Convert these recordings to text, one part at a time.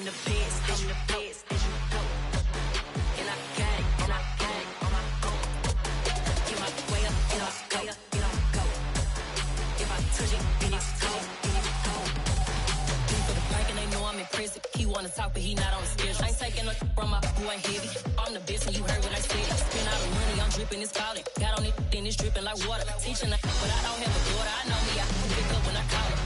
I'm the best, I'm the best, as you know. And I gang on my own. Get my way up, get off, go, get off, go. If I touch it, then it's cold, then it's cold. Deep for the prank and they know I'm in prison. He wanna talk, but he not on the schedule. I ain't taking no from my who ain't heavy. I'm the best and you heard what I said. Spend all the money, I'm dripping, it's falling. Got on it, then it's dripping like water. Teaching her, but I don't have a daughter. I know me, I can pick up when I call her.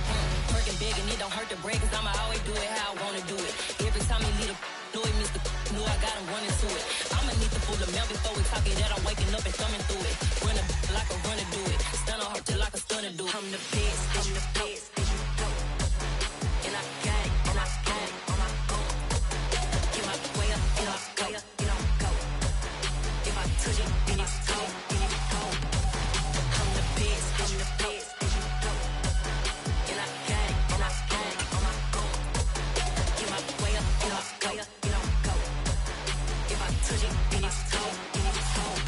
Working big and it don't hurt to break, cause I'ma always do it how I wanna do it. Every time he lead a know it, Mr. Know I got him running to it. I'ma need to pull the mail before we talk it that I'm waking up and thumbing through it. Run a like a runner do it. Stun on her till like a stunner do it. I'm the best, as you know. And I gang on my own. Get my way up, get off, go, get off, go. If I touch it, then it's cold, then it's cold. I'm the best, as you know. And I gang on my own. Get my way up, get off, go, get off, go. If I touch it, then it's cold, then it's cold.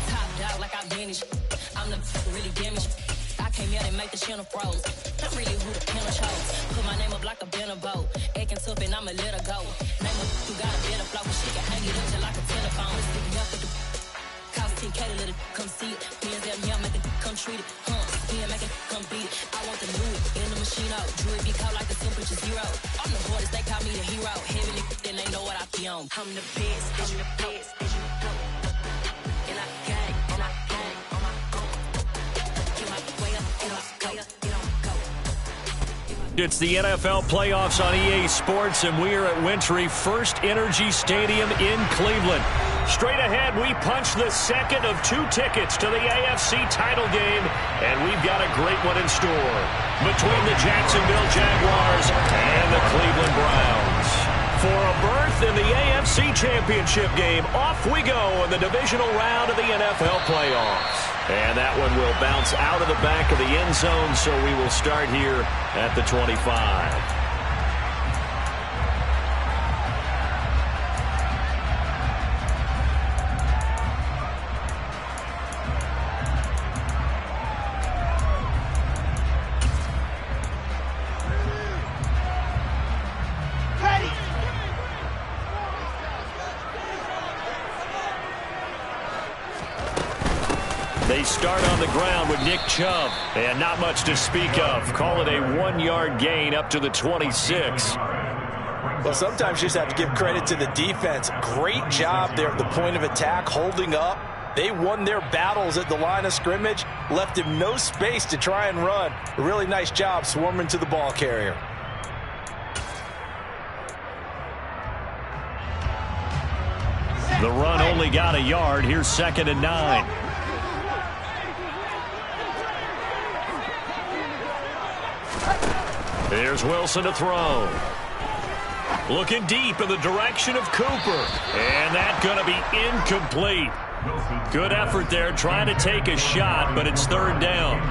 Top dog like I vanished. I'm the really damaged. I came out and make the channel froze. I'm really who the piano chose. Put my name up like a banner boat. Acting tough and I'ma let her go. Name her who got a better flow. She can hang it up just like a telephone. Sticking up with the cost 10K to let it come see it. Me and them here make it come treat it. Me and make it come beat it. I want the new it in the machine out. Jewelry be cold like the temperature zero. I'm the hardest, they call me the hero. Heavy then they know what I be on. I'm the best, I'm the best, as you know. And I gang on my own. Get my way up, get off, go, get off, go. It's the NFL playoffs on EA Sports, and we are at Wintry First Energy Stadium in Cleveland. Straight ahead, we punch the second of 2 tickets to the AFC title game, and we've got a great one in store between the Jacksonville Jaguars and the Cleveland Browns. For a berth in the AFC Championship game, off we go in the divisional round of the NFL playoffs. And that one will bounce out of the back of the end zone, so we will start here at the 25. They start on the ground with Nick Chubb, and not much to speak of. Call it a 1-yard gain up to the 26. Well, sometimes you just have to give credit to the defense. Great job there at the point of attack, holding up. They won their battles at the line of scrimmage, left him no space to try and run. A really nice job swarming to the ball carrier. The run only got a yard. Here's 2nd and 9. There's Wilson to throw. Looking deep in the direction of Cooper. And that's going to be incomplete. Good effort there trying to take a shot, but it's 3rd down.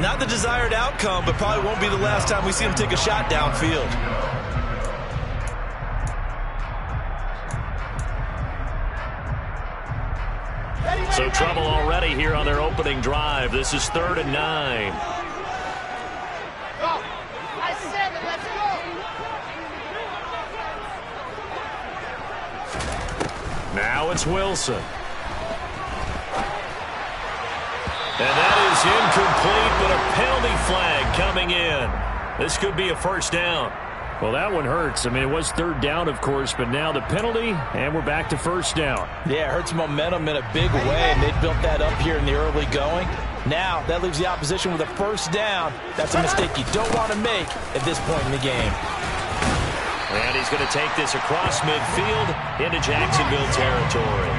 Not the desired outcome, but probably won't be the last time we see him take a shot downfield. So trouble already here on their opening drive. This is 3rd and 9. Now it's Wilson. And that is incomplete, but a penalty flag coming in. This could be a 1st down. Well, that one hurts. I mean, it was 3rd down, of course, but now the penalty, and we're back to 1st down. Yeah, it hurts momentum in a big way, and they built that up here in the early going. Now, that leaves the opposition with a 1st down. That's a mistake you don't want to make at this point in the game. And he's going to take this across midfield into Jacksonville territory.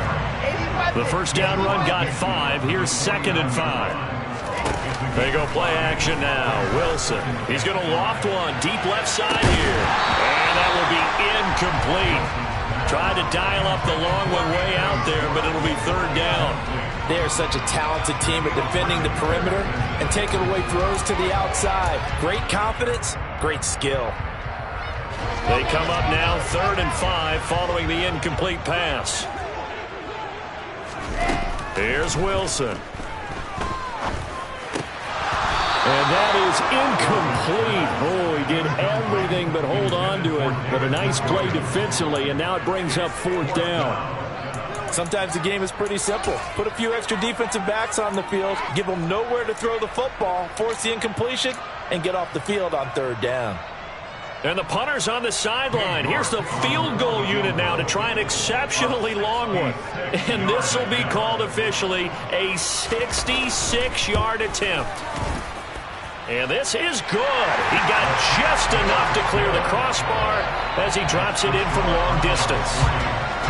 The 1st down run got 5. Here's 2nd and 5. They go play action now. Wilson. He's going to loft one deep left side here. And that will be incomplete. Tried to dial up the long one way out there, but it'll be 3rd down. They're such a talented team at defending the perimeter and taking away throws to the outside. Great confidence, great skill. They come up now 3rd and 5 following the incomplete pass. Here's Wilson. And that is incomplete. Oh, he did everything but hold on to it. But a nice play defensively, and now it brings up 4th down. Sometimes the game is pretty simple. Put a few extra defensive backs on the field, give them nowhere to throw the football, force the incompletion, and get off the field on 3rd down. And the punter's on the sideline. Here's the field goal unit now to try an exceptionally long one. And this will be called officially a 66-yard attempt. And this is good. He got just enough to clear the crossbar as he drops it in from long distance.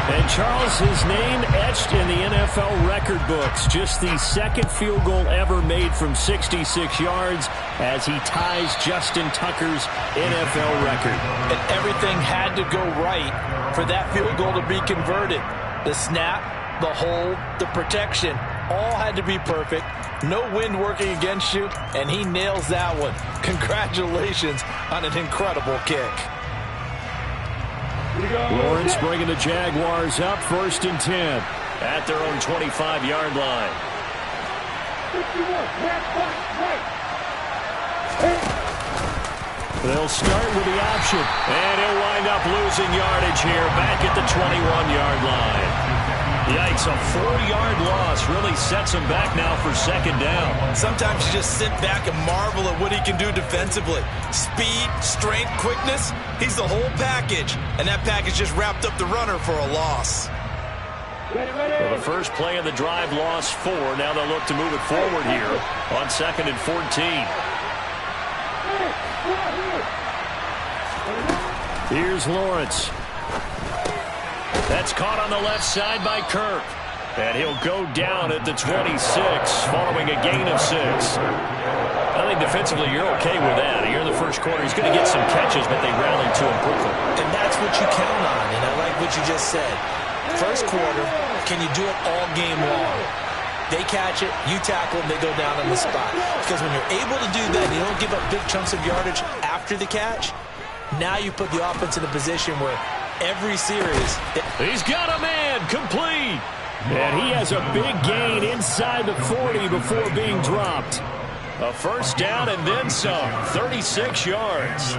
And Charles, his name etched in the NFL record books. Just the 2nd field goal ever made from 66 yards as he ties Justin Tucker's NFL record. And everything had to go right for that field goal to be converted. The snap, the hold, the protection, all had to be perfect. No wind working against you, and he nails that one. Congratulations on an incredible kick. Lawrence bringing the Jaguars up 1st and 10 at their own 25-yard line. They'll start with the option, and he'll wind up losing yardage here back at the 21-yard line. Yikes, a 4-yard loss really sets him back now for 2nd down. Sometimes you just sit back and marvel at what he can do defensively. Speed, strength, quickness, he's the whole package. And that package just wrapped up the runner for a loss. Well, the first play of the drive lost 4. Now they'll look to move it forward here on 2nd and 14. Here's Lawrence. That's caught on the left side by Kirk. And he'll go down at the 26 following a gain of 6. I think defensively you're okay with that. Here in the first quarter, he's going to get some catches, but they rallied to him quickly. And that's what you count on, and I like what you just said. First quarter, can you do it all game long? They catch it, you tackle them, they go down on the spot. Because when you're able to do that, you don't give up big chunks of yardage after the catch. Now you put the offense in a position where every series... He's got a man, complete. And he has a big gain inside the 40 before being dropped. A first down and then some, 36 yards.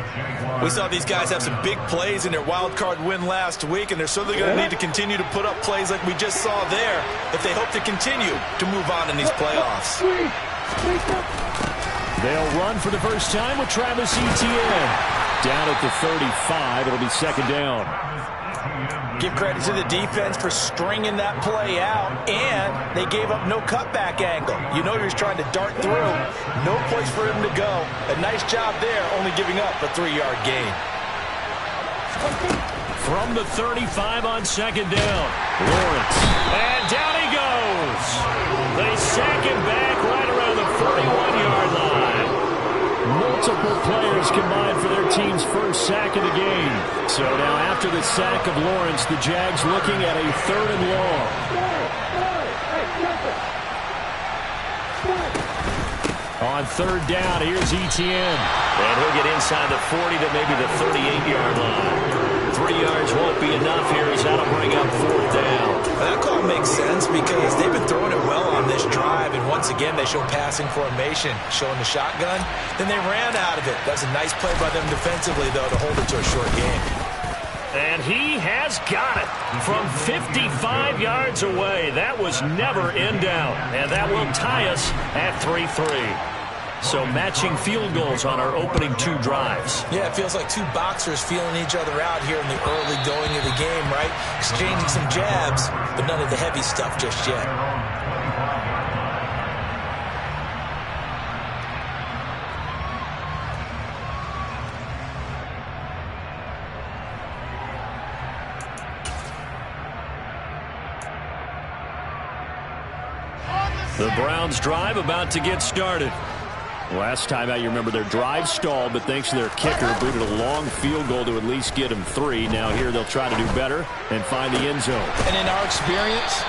We saw these guys have some big plays in their wild card win last week, and they're certainly going to need to continue to put up plays like we just saw there if they hope to continue to move on in these playoffs. They'll run for the first time with Travis Etienne. Down at the 35, it'll be 2nd down. Give credit to the defense for stringing that play out, and they gave up no cutback angle. You know he was trying to dart through. No place for him to go. A nice job there, only giving up a 3-yard gain. From the 35 on 2nd down, Lawrence. And down he goes. They sack him back right around the 41-yard line. Multiple players combined for their team's first sack of the game. So now after the sack of Lawrence, the Jags looking at a 3rd and long. On 3rd down, here's Etienne. And he'll get inside the 40 to maybe the 38-yard line. 3 yards won't be enough here as that'll bring up 4th down. That call makes sense because they've been throwing it well on this drive, and once again they show passing formation, showing the shotgun. Then they ran out of it. That was a nice play by them defensively, though, to hold it to a short game. And he has got it from 55 yards away. That was never in doubt, and that will tie us at 3-3. So matching field goals on our opening 2 drives. Yeah, it feels like 2 boxers feeling each other out here in the early going of the game, right? Exchanging some jabs, but none of the heavy stuff just yet. The Browns drive about to get started. Last time out, you remember their drive stalled, but thanks to their kicker, booted a long field goal to at least get them 3. Now here they'll try to do better and find the end zone. And in our experience,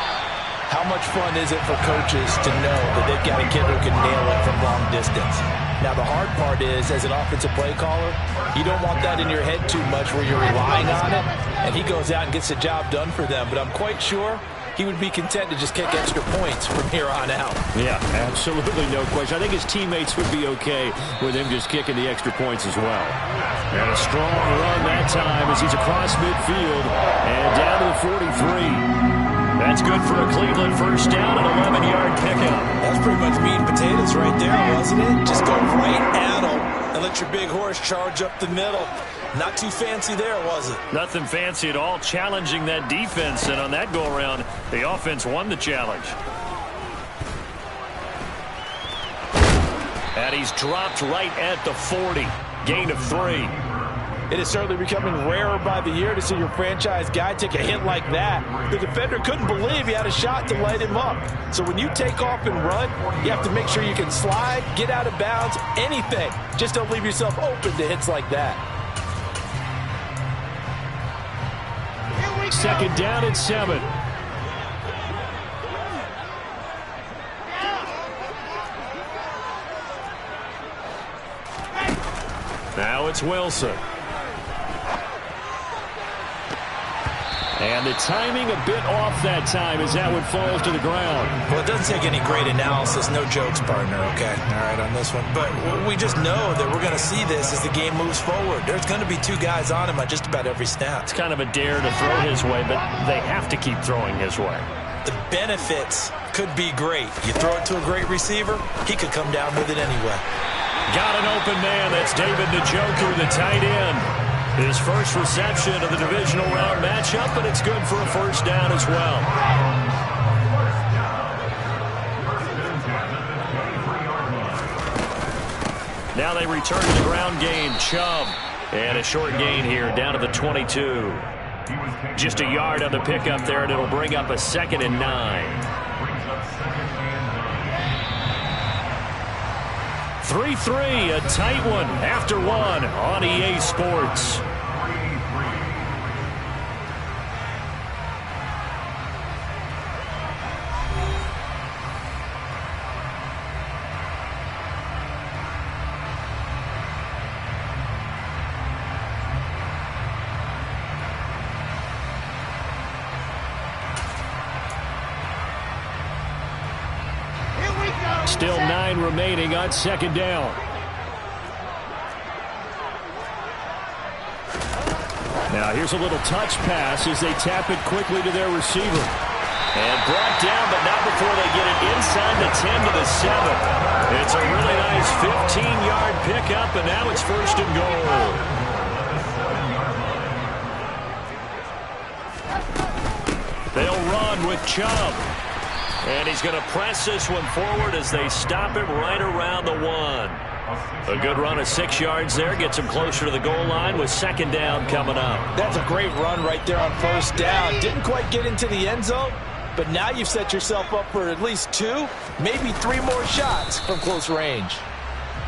how much fun is it for coaches to know that they've got a kid who can nail it from long distance? Now the hard part is, as an offensive play caller, you don't want that in your head too much where you're relying on it, and he goes out and gets the job done for them. But I'm quite sure he would be content to just kick extra points from here on out. Yeah, absolutely no question. I think his teammates would be okay with him just kicking the extra points as well. And a strong run that time as he's across midfield and down to the 43. That's good for a Cleveland first down, an 11-yard pickup. That's pretty much meat and potatoes right there, wasn't it? Just go right at him and let your big horse charge up the middle. Not too fancy there, was it? Nothing fancy at all, challenging that defense, and on that go-around, the offense won the challenge. And he's dropped right at the 40. Gain of 3. It is certainly becoming rarer by the year to see your franchise guy take a hit like that. The defender couldn't believe he had a shot to light him up. So when you take off and run, you have to make sure you can slide, get out of bounds, anything. Just don't leave yourself open to hits like that. Second down and 7. Now it's Wilson. And the timing a bit off that time as that one falls to the ground. Well, it doesn't take any great analysis. No jokes, partner, okay? All right, on this one. But we just know that we're going to see this as the game moves forward. There's going to be 2 guys on him on just about every snap. It's kind of a dare to throw his way, but they have to keep throwing his way. The benefits could be great. You throw it to a great receiver, he could come down with it anyway. Got an open man. That's David Njoku, the tight end. His first reception of the divisional round matchup, but it's good for a first down as well. Now they return to the ground game. Chubb. And a short gain here down to the 22. Just a yard on the pickup there, and it'll bring up a 2nd and 9. 3-3, a tight one after 1 on EA Sports. Still 9 remaining on 2nd down. Now here's a little touch pass as they tap it quickly to their receiver. And brought down, but not before they get it inside the 10 to the 7. It's a really nice 15-yard pickup, and now it's 1st and goal. They'll run with Chubb. And he's going to press this one forward as they stop him right around the 1. A good run of 6 yards there. Gets him closer to the goal line with 2nd down coming up. That's a great run right there on 1st down. Didn't quite get into the end zone, but now you've set yourself up for at least 2, maybe 3 more shots from close range.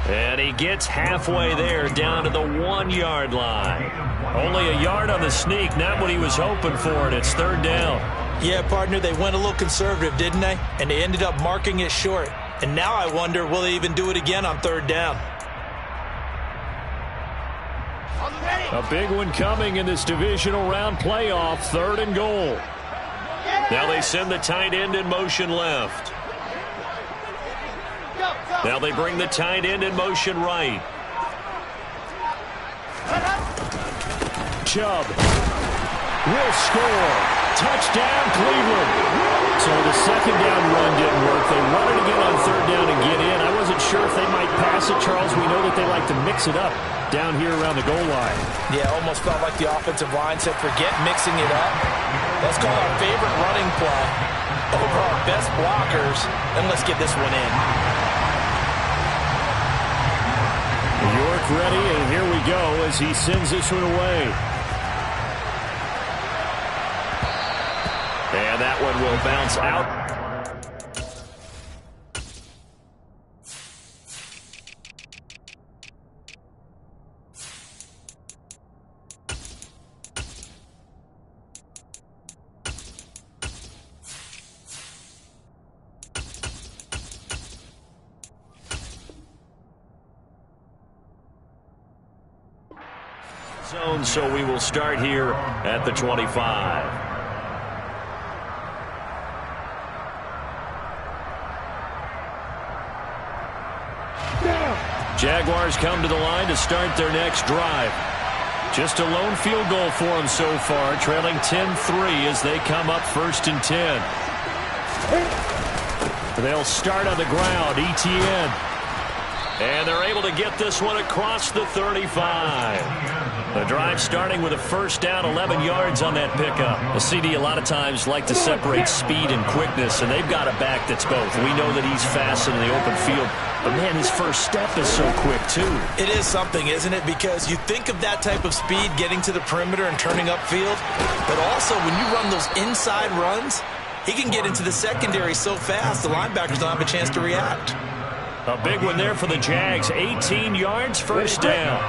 And he gets halfway there down to the 1-yard line. Only a yard on the sneak, not what he was hoping for, and it's 3rd down. Yeah, partner, they went a little conservative, didn't they? And they ended up marking it short. And now I wonder, will they even do it again on 3rd down? A big one coming in this divisional round playoff, 3rd and goal. Now they send the tight end in motion left. Now they bring the tight end in motion right. Chubb will score. Touchdown, Cleveland. So the 2nd down run didn't work. They wanted to get on 3rd down and get in. I wasn't sure if they might pass it, Charles. We know that they like to mix it up down here around the goal line. Yeah, almost felt like the offensive line said, forget mixing it up. Let's call our favorite running play over our best blockers, and let's get this one in. York ready, and here we go as he sends this one away. And that one will bounce out. Zone, so we will start here at the 25. Jaguars come to the line to start their next drive. Just a lone field goal for them so far, trailing 10-3 as they come up 1st and 10. They'll start on the ground, ETN. And they're able to get this one across the 35. The drive starting with a first down, 11 yards on that pickup. The CD a lot of times like to separate speed and quickness, and they've got a back that's both. We know that he's fast in the open field, but man, his first step is so quick too. It is something, isn't it? Because you think of that type of speed getting to the perimeter and turning upfield, but also when you run those inside runs, he can get into the secondary so fast the linebackers don't have a chance to react. A big one there for the Jags. 18 yards, first down.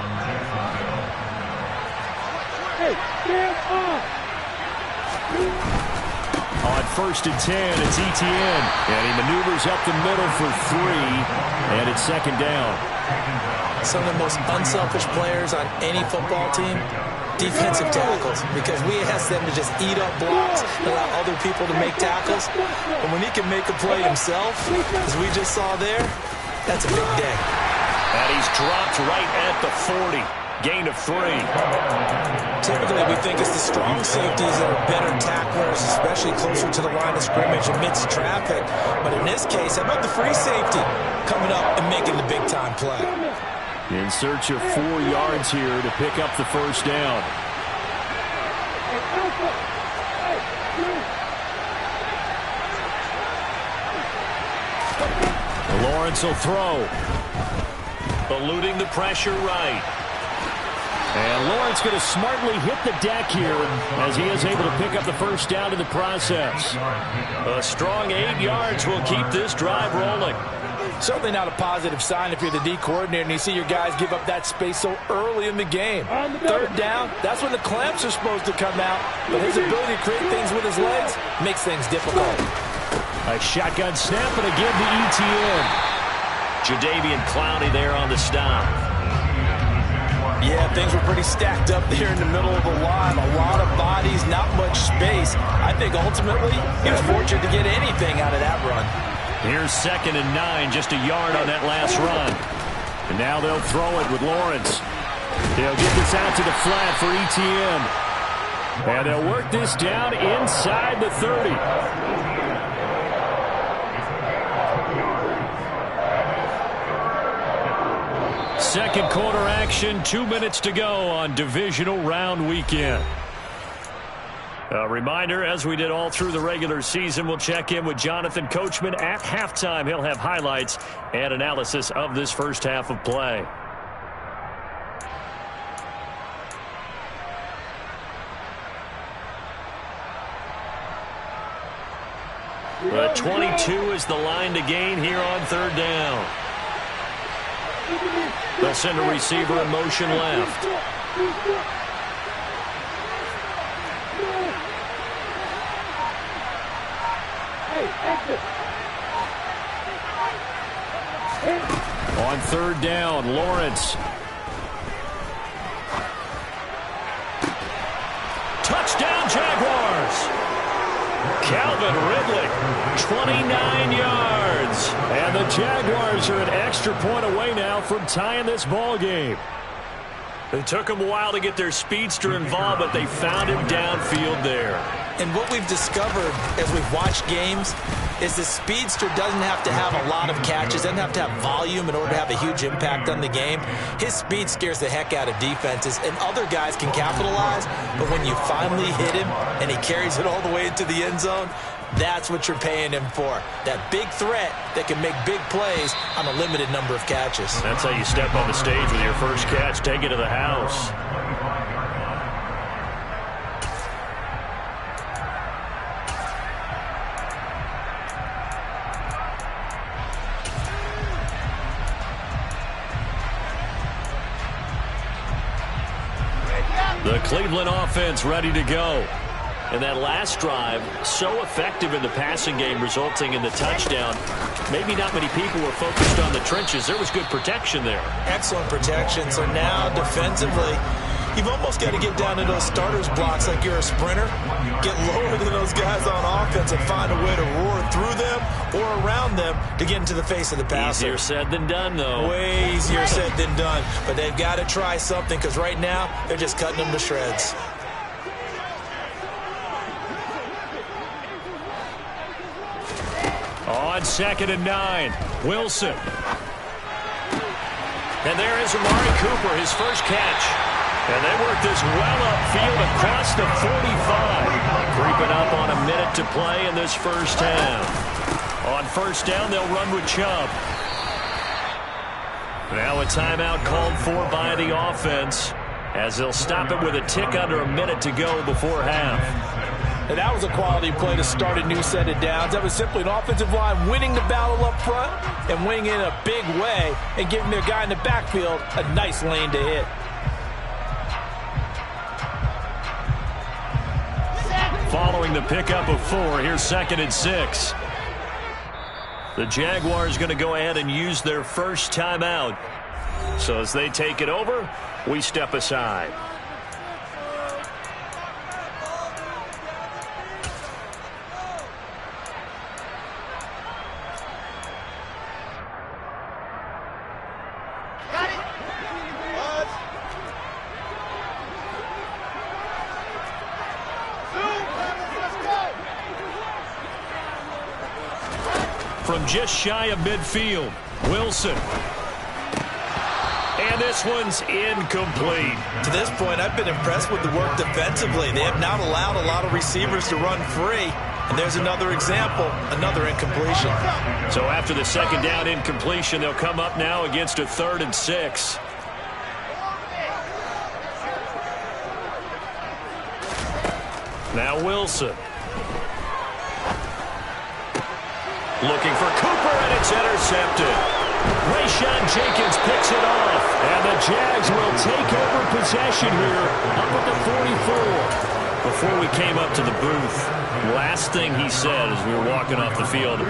On 1st and 10, it's ETN. And he maneuvers up the middle for 3. And it's 2nd down. Some of the most unselfish players on any football team, defensive tackles, because we ask them to just eat up blocks and allow other people to make tackles. And when he can make a play himself, as we just saw there, that's a big day. And he's dropped right at the 40. Gain of 3. Typically, we think it's the strong safeties that are better tacklers, especially closer to the line of scrimmage amidst traffic. But in this case, how about the free safety coming up and making the big-time play? In search of 4 yards here to pick up the first down. Lawrence will throw. Eluding the pressure right. And Lawrence going to smartly hit the deck here as he is able to pick up the first down in the process. A strong 8 yards will keep this drive rolling. Certainly not a positive sign if you're the D coordinator and you see your guys give up that space so early in the game. 3rd down, that's when the clamps are supposed to come out. But his ability to create things with his legs makes things difficult. A shotgun snap and again to ETN. Jadeveon Clowney there on the stop. Yeah, things were pretty stacked up there in the middle of the line. A lot of bodies, not much space. I think ultimately he was fortunate to get anything out of that run. Here's 2nd and 9, just a yard on that last run. And now they'll throw it with Lawrence. They'll get this out to the flat for ETN. And they'll work this down inside the 30. Second quarter action, 2 minutes to go on divisional round weekend. A reminder, as we did all through the regular season, we'll check in with Jonathan Coachman at halftime. He'll have highlights and analysis of this first half of play. But 22 is the line to gain here on 3rd down. They'll send a receiver in motion left. On 3rd down, Lawrence. Touchdown, Jaguars! Calvin Ridley, 29 yards. And the Jaguars are an extra point away now from tying this ball game. It took them a while to get their speedster involved, but they found him downfield there. And what we've discovered as we've watched games is the speedster doesn't have to have a lot of catches, doesn't have to have volume in order to have a huge impact on the game. His speed scares the heck out of defenses, and other guys can capitalize, but when you finally hit him and he carries it all the way into the end zone, that's what you're paying him for. That big threat that can make big plays on a limited number of catches. That's how you step on the stage with your first catch. Take it to the house. The Cleveland offense ready to go. And that last drive, so effective in the passing game, resulting in the touchdown. Maybe not many people were focused on the trenches. There was good protection there. Excellent protection. So now defensively, you've almost got to get down to those starters blocks like you're a sprinter. Get lower than those guys on offense and find a way to roar through them or around them to get into the face of the passer. Easier said than done, though. Way easier said than done. But they've got to try something because right now they're just cutting them to shreds. On 2nd and 9, Wilson. And there is Amari Cooper, his first catch. And they work this well upfield across the 45. Creeping up on a minute to play in this first half. On first down, they'll run with Chubb. Now a timeout called for by the offense as they'll stop it with a tick under a minute to go before half. And that was a quality play to start a new set of downs. That was simply an offensive line winning the battle up front and winning in a big way and giving their guy in the backfield a nice lane to hit. Following the pickup of 4, here's 2nd and 6. The Jaguars going to go ahead and use their first timeout. So as they take it over, we step aside. From just shy of midfield, Wilson. And this one's incomplete. To this point, I've been impressed with the work defensively. They have not allowed a lot of receivers to run free. And there's another example, another incompletion. So after the 2nd down incompletion, they'll come up now against a 3rd and 6. Now Wilson. Looking for Cooper, and it's intercepted. Rayshon Jenkins picks it off, and the Jags will take over possession here up at the 44. Before we came up to the booth, last thing he said as we were walking off the field,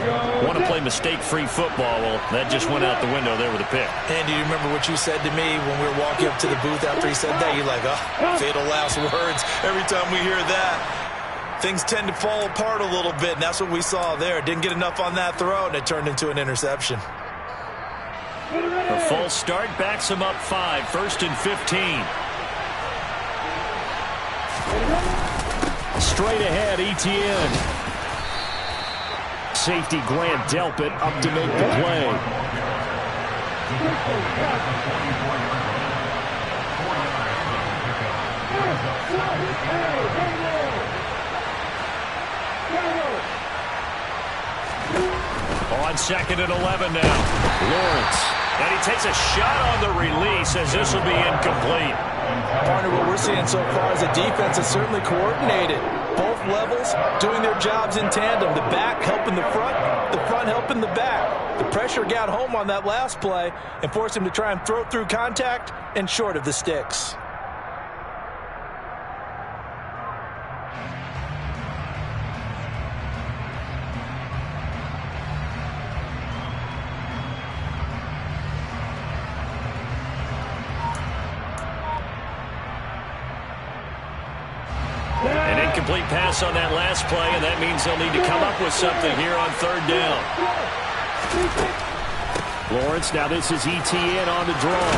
want to play mistake-free football. Well, that just went out the window there with a pick. And do you remember what you said to me when we were walking up to the booth after he said that? You're like, oh, fatal last words. Every time we hear that, things tend to fall apart a little bit, and that's what we saw there. Didn't get enough on that throw, and it turned into an interception. The false start backs him up 5, 1st and 15. Straight ahead, Etienne. Safety Grant Delpit up to make the play. On 2nd and 11 now. Lawrence. And he takes a shot on the release as this will be incomplete. Partner, what we're seeing so far is the defense is certainly coordinated. Both levels doing their jobs in tandem. The back helping the front helping the back. The pressure got home on that last play and forced him to try and throw through contact and short of the sticks. Incomplete pass on that last play, and that means they'll need to come up with something here on 3rd down. Lawrence, now this is Etienne on the draw.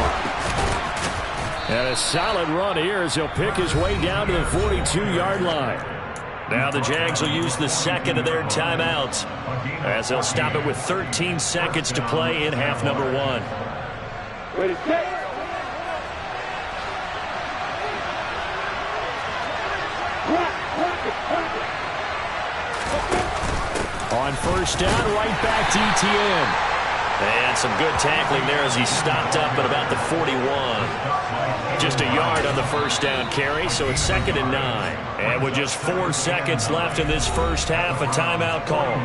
And a solid run here as he'll pick his way down to the 42-yard line. Now the Jags will use the 2nd of their timeouts as they'll stop it with 13 seconds to play in half number 1. Ready, set. On 1st down, right back to Etienne. And some good tackling there as he stopped up at about the 41. Just a yard on the 1st down carry, so it's 2nd and 9. And with just 4 seconds left in this first half, a timeout call.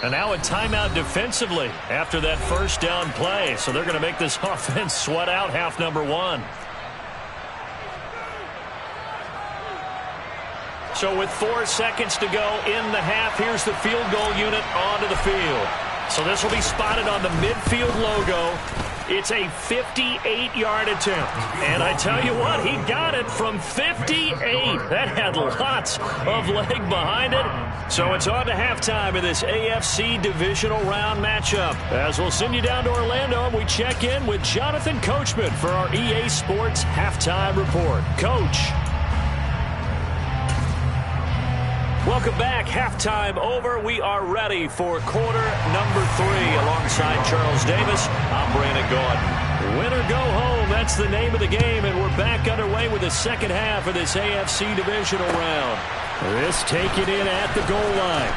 And now a timeout defensively after that 1st down play. So they're going to make this offense sweat out half number 1. So with 4 seconds to go in the half, here's the field goal unit onto the field. So this will be spotted on the midfield logo. It's a 58-yard attempt. And I tell you what, he got it from 58. That had lots of leg behind it. So it's on to halftime in this AFC divisional round matchup. As we'll send you down to Orlando, and we check in with Jonathan Coachman for our EA Sports Halftime Report. Coach. Welcome back. Halftime over. We are ready for quarter number 3. Alongside Charles Davis, I'm Brandon Gaudin. Win or go home, that's the name of the game, and we're back underway with the second half of this AFC divisional round. This taken in at the goal line.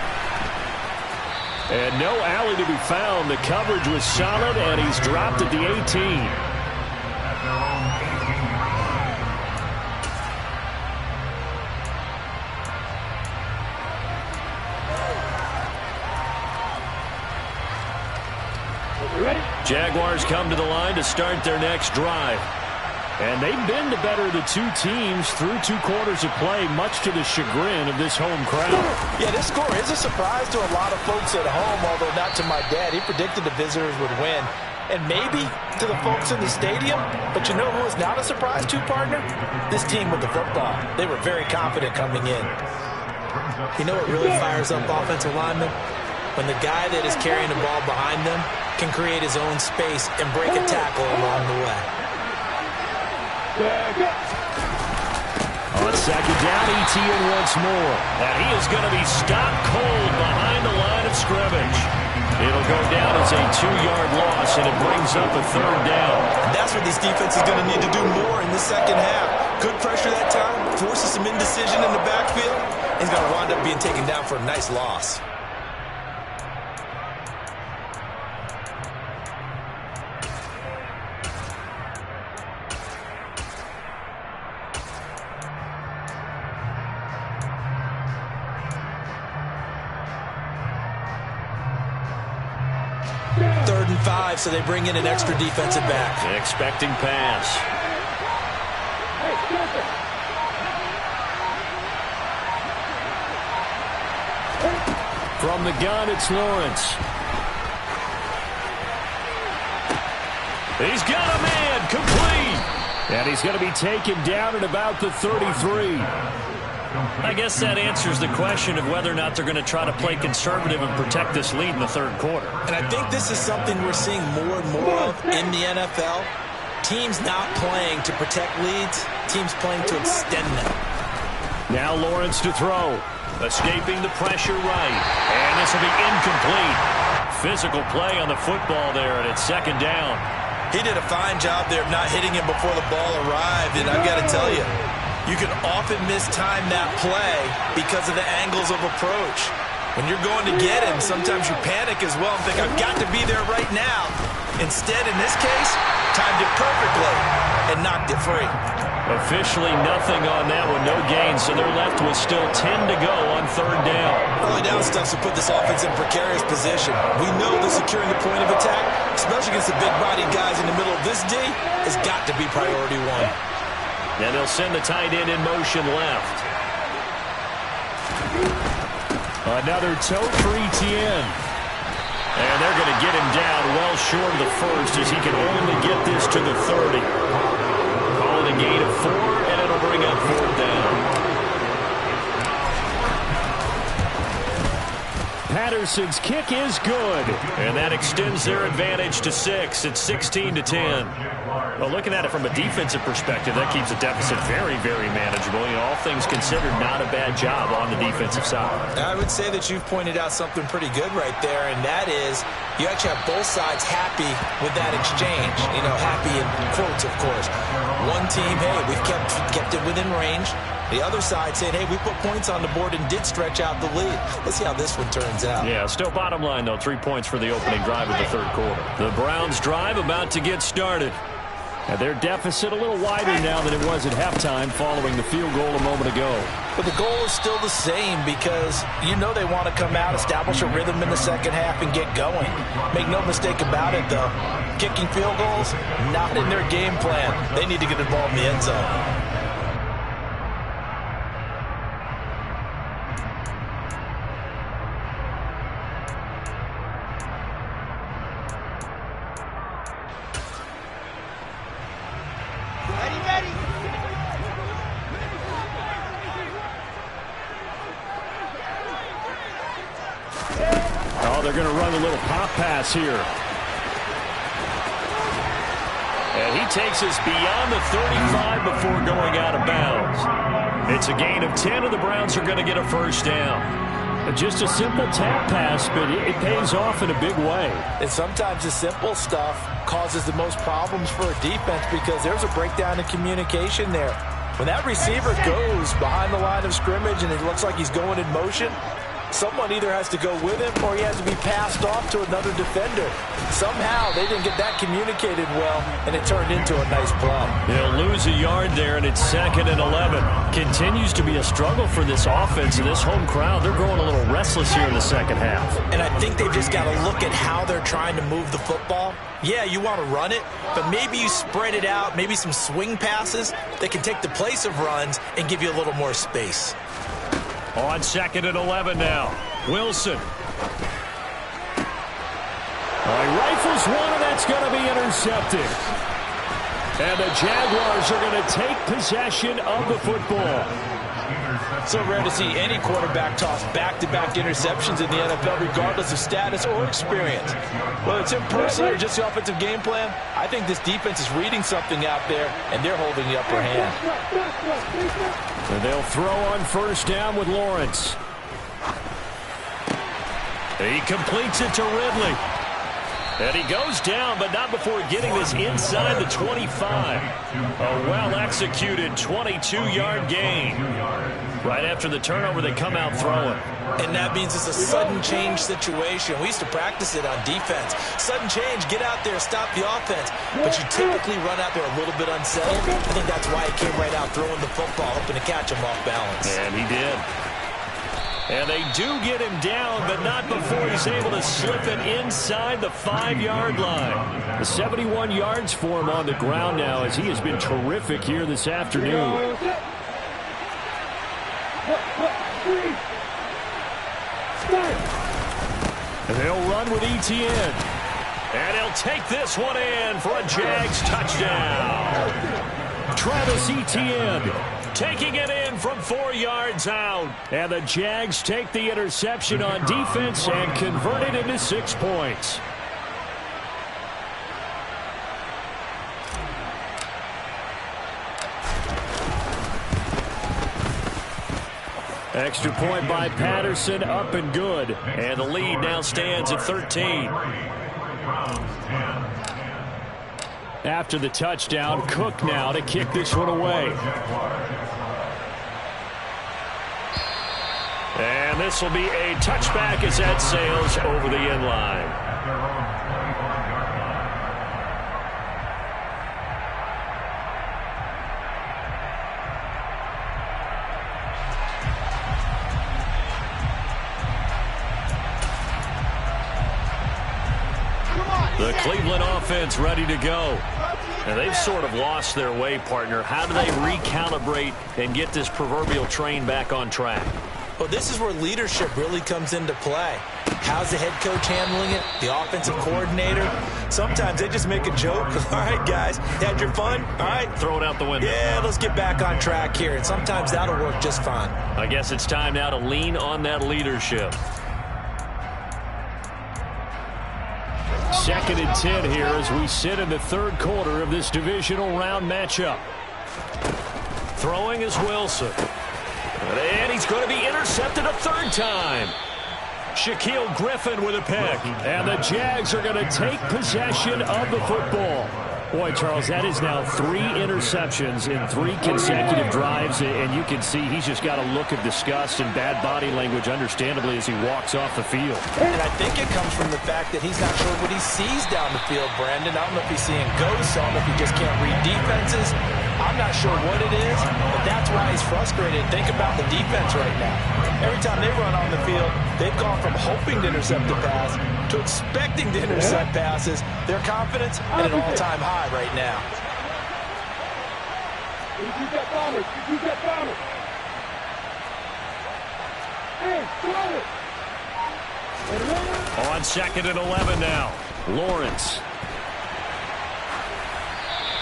And no alley to be found. The coverage was solid, and he's dropped at the 18. Jaguars come to the line to start their next drive. And they've been the better of the two teams through 2 quarters of play, much to the chagrin of this home crowd. Yeah, this score is a surprise to a lot of folks at home, although not to my dad. He predicted the visitors would win. And maybe to the folks in the stadium. But you know who is not a surprise to, partner? This team with the football. They were very confident coming in. You know what really fires up offensive linemen? When the guy that is carrying the ball behind them can create his own space and break a tackle along the way. On second down, ETN once more. And he is going to be stopped cold behind the line of scrimmage. It'll go down as a 2-yard loss, and it brings up a 3rd down. And that's what this defense is going to need to do more in the second half. Good pressure that time, forces some indecision in the backfield. He's going to wind up being taken down for a nice loss. Third and 5, so they bring in an extra defensive back. Expecting pass. From the gun, it's Lawrence. He's got a man, complete. And he's going to be taken down at about the 33. I guess that answers the question of whether or not they're going to try to play conservative and protect this lead in the 3rd quarter. And I think this is something we're seeing more and more of in the NFL. Teams not playing to protect leads, teams playing to extend them. Now Lawrence to throw. Escaping the pressure right. And this will be incomplete. Physical play on the football there, and it's 2nd down. He did a fine job there of not hitting him before the ball arrived, and I've got to tell you, you can often mistime that play because of the angles of approach. When you're going to get him, sometimes you panic as well and think, I've got to be there right now. Instead, in this case, timed it perfectly and knocked it free. Officially nothing on that one, no gain, so they're left with still 10 to go on 3rd down. Early down stuff to put this offense in precarious position. We know that securing the point of attack, especially against the big-bodied guys in the middle of this D, has got to be priority 1. And they'll send the tight end in motion left. Another tote for ETN. And they're going to get him down well short of the 1st as he can only get this to the 30. Call it a gain of 4, and it'll bring up 4th down. Patterson's kick is good. And that extends their advantage to 6. It's 16 to 10. Well, looking at it from a defensive perspective, that keeps the deficit very, very manageable. You know, all things considered, not a bad job on the defensive side. I would say that you've pointed out something pretty good right there, and that is you actually have both sides happy with that exchange. You know, happy in quotes, of course. One team, hey, we've kept it within range. The other side saying, hey, we put points on the board and did stretch out the lead. Let's see how this one turns out. Yeah, still bottom line, though, 3 points for the opening drive of the 3rd quarter. The Browns' drive about to get started. And their deficit a little wider now than it was at halftime following the field goal a moment ago. But the goal is still the same because you know they want to come out, establish a rhythm in the second half, and get going. Make no mistake about it, though. Kicking field goals, not in their game plan. They need to get involved in the end zone. they're going to run a little pop pass here. And he takes us beyond the 35 before going out of bounds. It's a gain of 10, and the Browns are going to get a first down. Just a simple tap pass, but it pays off in a big way. And sometimes the simple stuff causes the most problems for a defense because there's a breakdown in communication there. When that receiver goes behind the line of scrimmage and it looks like he's going in motion, someone either has to go with him or he has to be passed off to another defender. Somehow they didn't get that communicated well, and it turned into a nice play. They'll lose a yard there, and it's 2nd and 11. Continues to be a struggle for this offense and this home crowd. They're growing a little restless here in the second half. And I think they've just got to look at how they're trying to move the football. Yeah, you want to run it, but maybe you spread it out, maybe some swing passes that can take the place of runs and give you a little more space. On 2nd and 11 now. Wilson. He rifles one, and that's going to be intercepted. And the Jaguars are going to take possession of the football. So rare to see any quarterback toss back-to-back interceptions in the NFL, regardless of status or experience. Whether it's him personally or just the offensive game plan, I think this defense is reading something out there, and they're holding the upper hand. And they'll throw on first down with Lawrence. He completes it to Ridley. And he goes down, but not before getting this inside the 25. A well-executed 22-yard gain. Right after the turnover, they come out throwing. And that means it's a sudden change situation. We used to practice it on defense. Sudden change, get out there, stop the offense. But you typically run out there a little bit unsettled. I think that's why he came right out throwing the football, hoping to catch him off balance. And he did. And they do get him down, but not before he's able to slip it inside the 5-yard line. The 71 yards for him on the ground now, as he has been terrific here this afternoon. And they'll run with Etienne. And he'll take this one in for a Jags touchdown. Travis Etienne taking it in from 4 yards out. And the Jags take the interception on defense and convert it into 6 points. Extra point by Patterson, up and good. And the lead now stands at 13. After the touchdown, Cook now to kick this one away. And this will be a touchback as that sails over the end line. The Cleveland offense ready to go. And they've sort of lost their way, partner. How do they recalibrate and get this proverbial train back on track? Well, this is where leadership really comes into play. How's the head coach handling it? The offensive coordinator? Sometimes they just make a joke. All right, guys, had your fun? All right. Throw it out the window. Yeah, let's get back on track here. And sometimes that'll work just fine. I guess it's time now to lean on that leadership. 2nd and 10 here as we sit in the 3rd quarter of this divisional round matchup. Throwing is Wilson. And he's going to be intercepted a 3rd time. Shaquille Griffin with a pick. And the Jags are going to take possession of the football. Boy, Charles, that is now 3 interceptions in 3 consecutive drives, and you can see he's just got a look of disgust and bad body language, understandably, as he walks off the field. And I think it comes from the fact that he's not sure what he sees down the field, Brandon. I don't know if he's seeing ghosts. I don't know if he just can't read defenses. I'm not sure what it is, but that's why he's frustrated. Think about the defense right now. Every time they run on the field, they've gone from hoping to intercept a pass to expecting to intercept passes. Their confidence at an all-time high right now. On 2nd and 11 now, Lawrence.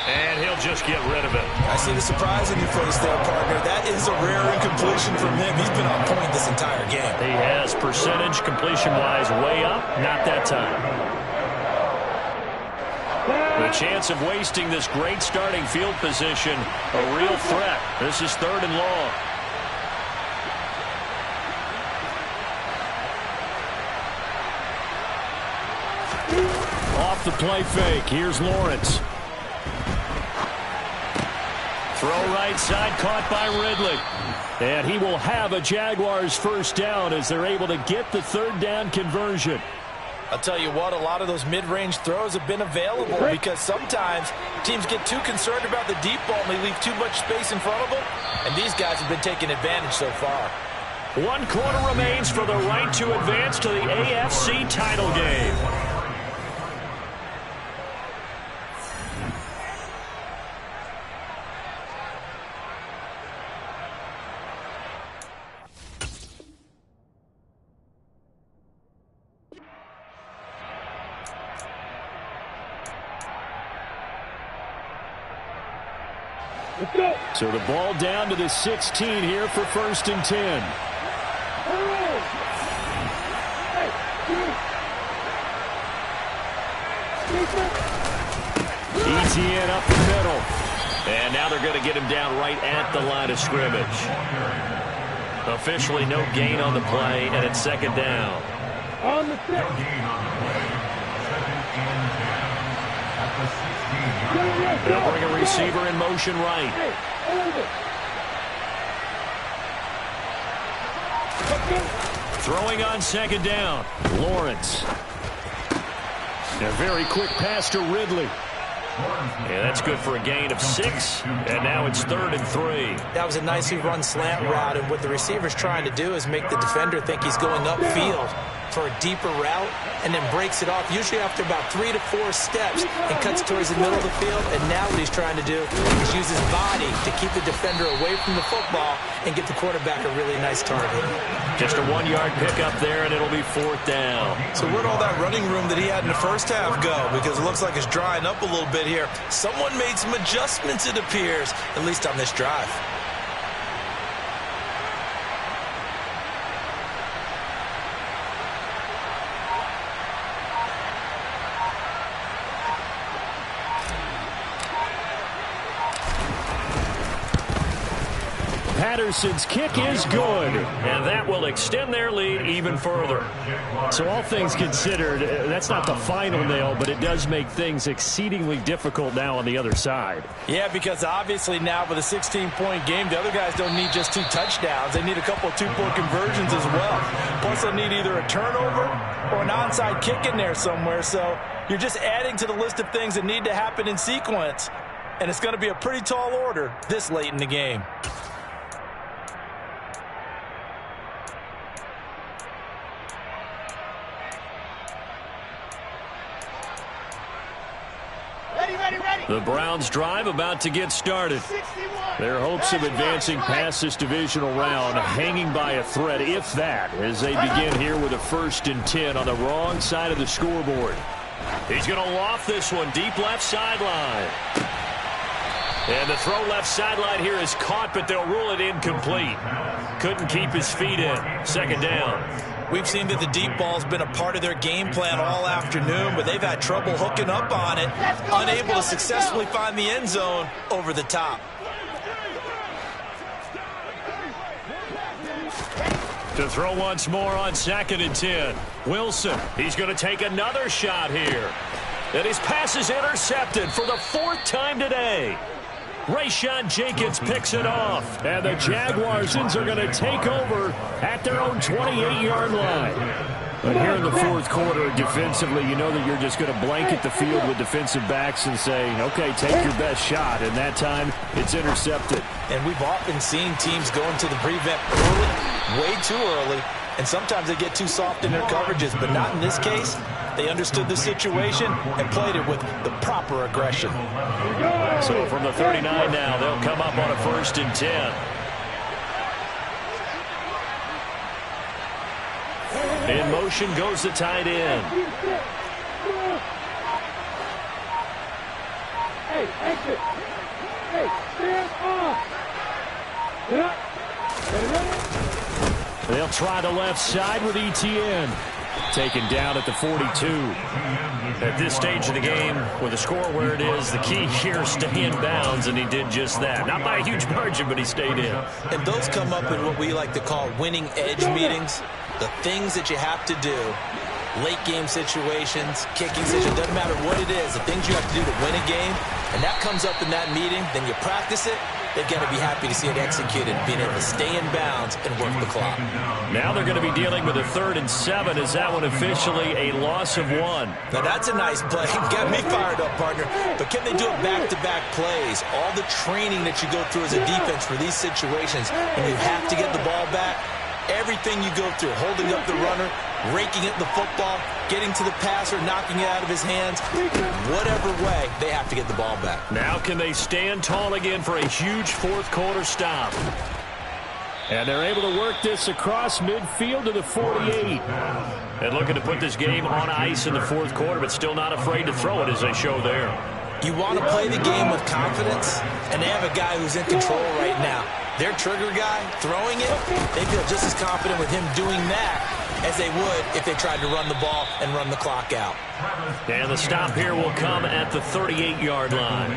And he'll just get rid of it. I see the surprise in your face there, partner. That is a rare incompletion from him. He's been on point this entire game. He has percentage completion-wise way up. Not that time. The chance of wasting this great starting field position, a real threat. This is 3rd and long. Off the play fake. Here's Lawrence. Throw right side, caught by Ridley. And he will have a Jaguars first down as they're able to get the 3rd down conversion. I'll tell you what, a lot of those mid-range throws have been available because sometimes teams get too concerned about the deep ball and they leave too much space in front of them, and these guys have been taking advantage so far. 1 quarter remains for the right to advance to the AFC title game. So the ball down to the 16 here for 1st and 10. ETN up the middle. And now they're going to get him down right at the line of scrimmage. Officially no gain on the play, and it's 2nd down. On the 6. They'll bring a receiver in motion right. Throwing on 2nd down. Lawrence. A very quick pass to Ridley. Yeah, that's good for a gain of 6. And now it's 3rd and 3. That was a nicely run slant route, and what the receiver's trying to do is make the defender think he's going upfield for a deeper route and then breaks it off, usually after about 3 to 4 steps, and cuts towards the middle of the field. And now what he's trying to do is use his body to keep the defender away from the football and get the quarterback a really nice target. Just a 1-yard pickup there, and it'll be 4th down. So where'd all that running room that he had in the first half go? Because it looks like it's drying up a little bit here. Someone made some adjustments, it appears, at least on this drive. Patterson's kick is good, and that will extend their lead even further. So all things considered, that's not the final nail, but it does make things exceedingly difficult now on the other side. Yeah, because obviously now with a 16-point game, the other guys don't need just 2 touchdowns. They need a couple of 2-point conversions as well. Plus, they'll need either a turnover or an onside kick in there somewhere. So you're just adding to the list of things that need to happen in sequence. And it's going to be a pretty tall order this late in the game. The Browns' drive about to get started. Their hopes of advancing past this divisional round hanging by a thread, if that, as they begin here with a 1st and 10 on the wrong side of the scoreboard. He's going to loft this one deep left sideline. And the throw left sideline here is caught, but they'll rule it incomplete. Couldn't keep his feet in. 2nd down. We've seen that the deep ball's been a part of their game plan all afternoon, but they've had trouble hooking up on it, unable to successfully find the end zone over the top. To throw once more on 2nd and 10. Wilson, he's going to take another shot here. And his pass is intercepted for the 4th time today. Rayshawn Jenkins picks it off. And the Jaguarsons are going to take over at their own 28-yard line. But here in the 4th quarter, defensively, you know that you're just going to blanket the field with defensive backs and say, okay, take your best shot. And that time, it's intercepted. And we've often seen teams go into the prevent early, way too early, and sometimes they get too soft in their coverages, but not in this case. They understood the situation and played it with the proper aggression. So from the 39 now, they'll come up on a 1st and 10. In motion goes the tight end. Hey, exit. Hey, stand off. Get up. Get ready. They'll try the left side with ETN. Taken down at the 42. At this stage of the game, with the score where it is, the key here is stay in bounds, and he did just that. Not by a huge margin, but he stayed in. And those come up in what we like to call winning edge meetings. The things that you have to do, late game situations, kicking situations, doesn't matter what it is, the things you have to do to win a game, and that comes up in that meeting, then you practice it. They've got to be happy to see it executed, being able to stay in bounds and work the clock. Now they're going to be dealing with a 3rd and 7. Is that one officially a loss of 1? Now that's a nice play. Got me fired up, partner. But can they do it back-to-back plays? All the training that you go through as a defense for these situations, when you have to get the ball back, everything you go through, holding up the runner, raking at the football, getting to the passer, knocking it out of his hands, whatever way, they have to get the ball back. Now can they stand tall again for a huge 4th quarter stop? And they're able to work this across midfield to the 48. And looking to put this game on ice in the 4th quarter, but still not afraid to throw it as they show there. You want to play the game with confidence, and they have a guy who's in control right now. Their trigger guy throwing it, they feel just as confident with him doing that as they would if they tried to run the ball and run the clock out. And the stop here will come at the 38-yard line.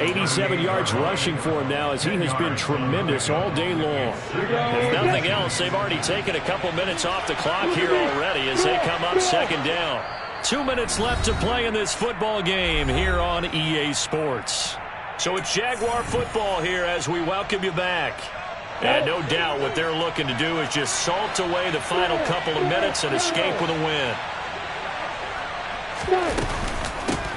87 yards rushing for him now as he has been tremendous all day long. If nothing else, they've already taken a couple minutes off the clock here already as they come up 2nd down. 2 minutes left to play in this football game here on EA Sports. So it's Jaguar football here as we welcome you back. And no doubt what they're looking to do is just salt away the final couple of minutes and escape with a win.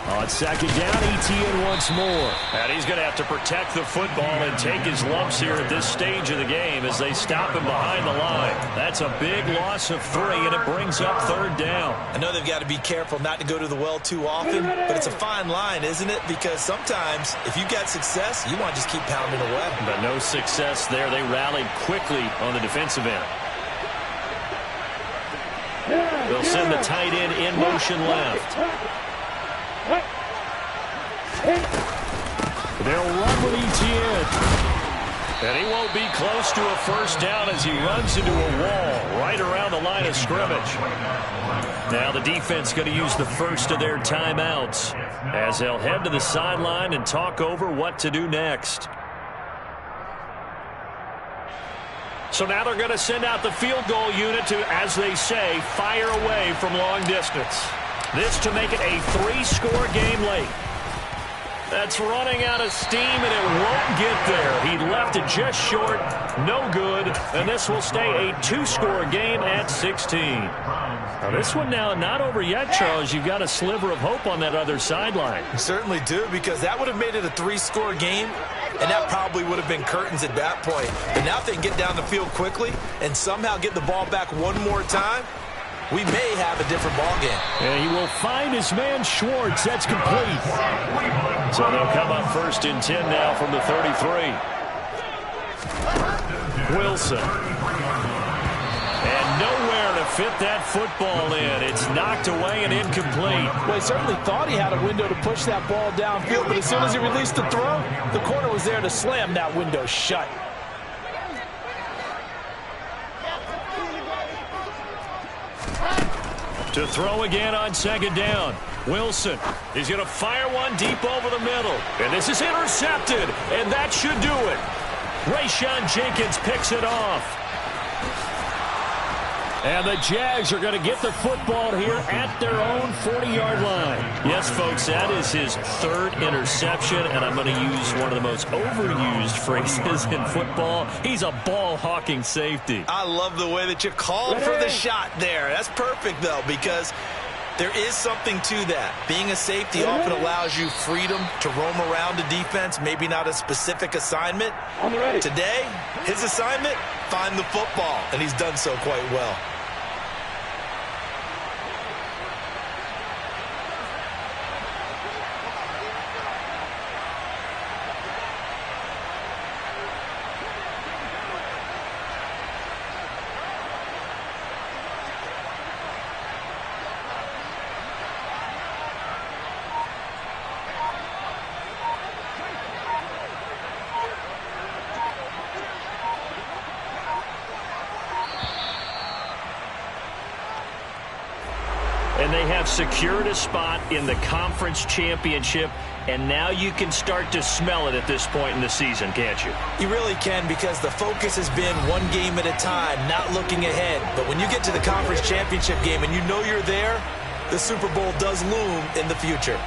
On 2nd down, ETN once more. And he's going to have to protect the football and take his lumps here at this stage of the game as they stop him behind the line. That's a big loss of 3, and it brings up 3rd down. I know they've got to be careful not to go to the well too often, but it's a fine line, isn't it? Because sometimes if you've got success, you want to just keep pounding away. But no success there. They rallied quickly on the defensive end. They'll send the tight end in motion left. They'll run with ETN. And he won't be close to a 1st down as he runs into a wall right around the line of scrimmage. Now the defense going to use the first of their timeouts as they'll head to the sideline and talk over what to do next. So now they're going to send out the field goal unit to, as they say, fire away from long distance. This to make it a 3-score game late. That's running out of steam, and it won't get there. He left it just short, no good, and this will stay a 2-score game at 16. Now this one now not over yet, Charles. You've got a sliver of hope on that other sideline. You certainly do, because that would have made it a 3-score game, and that probably would have been curtains at that point. But now if they can get down the field quickly and somehow get the ball back one more time, we may have a different ball game. And he will find his man Schwartz. That's complete. So they'll come up 1st and 10 now from the 33. Wilson. And nowhere to fit that football in. It's knocked away and incomplete. Well, he certainly thought he had a window to push that ball downfield, but as soon as he released the throw, the corner was there to slam that window shut. To throw again on 2nd down. Wilson is going to fire one deep over the middle. And this is intercepted. And that should do it. Rayshon Jenkins picks it off. And the Jags are going to get the football here at their own 40-yard line. Yes, folks, that is his 3rd interception, and I'm going to use one of the most overused phrases in football. He's a ball-hawking safety. I love the way that you called for the shot there. That's perfect, though, because there is something to that. Being a safety often allows you freedom to roam around the defense, maybe not a specific assignment. Today, his assignment, find the football, and he's done so quite well. And they have secured a spot in the conference championship, and now you can start to smell it at this point in the season, can't you? You really can, because the focus has been one game at a time, not looking ahead. But when you get to the conference championship game and you know you're there, the Super Bowl does loom in the future.